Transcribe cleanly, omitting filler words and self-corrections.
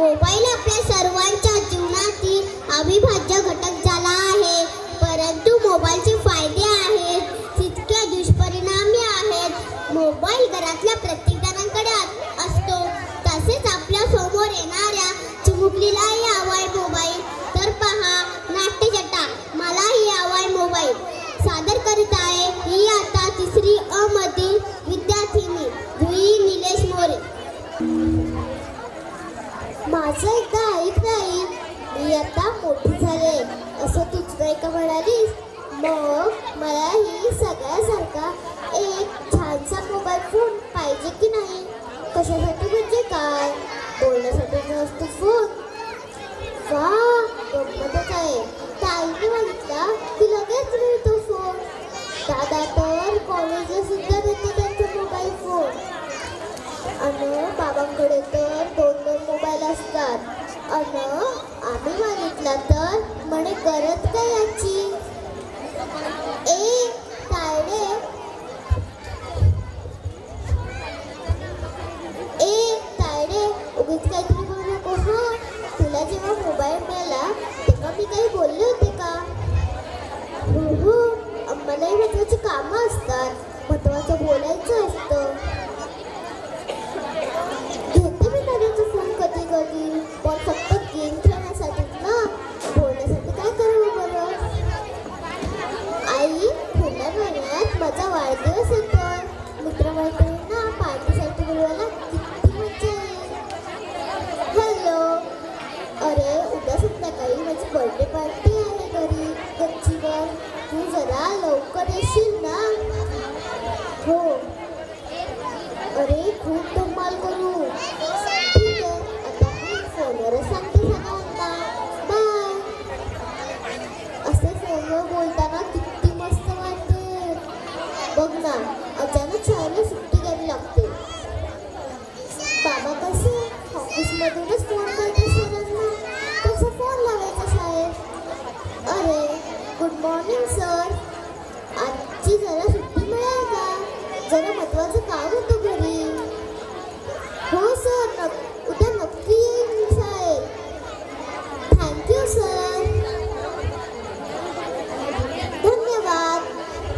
Mobile आपल्या सर्वांच्या जीवनातील अविभाज्य घटक झाला आहे, परंतु मोबाईलचे फायदे आहेत तितके दुष्परिणामही आहेत. मोबाईल घरातल्या प्रत्येक जणांकडे असतो, तसेच आपल्या समोर येणाऱ्या चिमुकलीलाही हवाय मोबाईल. तर पहा, नाट्यजटा मलाही हवाय मोबाईल सादर करीत आहे ही आता 3री अ मधील विद्यार्थिनी जुई निलेश मोरे. माझं एकदा ऐक नाही, मी आता मोठी झाले असं तूच नाही का म्हणालीस? मग मलाही सगळ्यासारखा एक छानसा मोबाईल फोन पाहिजे की नाही? कशासाठी म्हणजे काय? बोलण्यासाठी नसतो फोन? वा, गंमतच आहे. ताईने मागितला की लगेच मिळतो फोन. दादा तर कॉलेजला सुद्धा देतो त्यांचा मोबाईल फोन. आणि बाबांकडे तर 2-2 मोबाईल असतात. आणि आम्ही मागितला तर म्हणे गरज काय याची? ए तायडे, उगीच काहीतरी बोलू नको हं. तुला जेव्हा मोबाईल मिळाला तेव्हा मी काही बोलले होते का? हो, आम्हालाही महत्वाची कामं असतात, महत्वाचं बोलायचं असतं. घेते मी दादाचा फोन कधी कधी, पण फक्त गेम खेळण्यासाठीच ना, बोलण्यासाठी काय करावं बरं? आई, पुढल्या महिन्यात माझा वाढदिवस येतो. मित्रमैत्रिणींना पार्टीसाठी बोलवायला किती मजा येईल. हॅलो, अरे उद्या संध्याकाळी माझी बर्थडे पार्टी आहे घरी गच्चीवर. तू जरा लवकर येशील ना? हो. अरे खूप धमाल करू. ठीक आहे, आता मी फोनवरच सांगते सगळ्यांना. बाय. असे फोनवर बोलताना किती मस्त वाटते. बघ ना, अचानक शाळेला सुट्टी घ्यावी लागते. बाबा कसे ऑफिसमधूनच फोन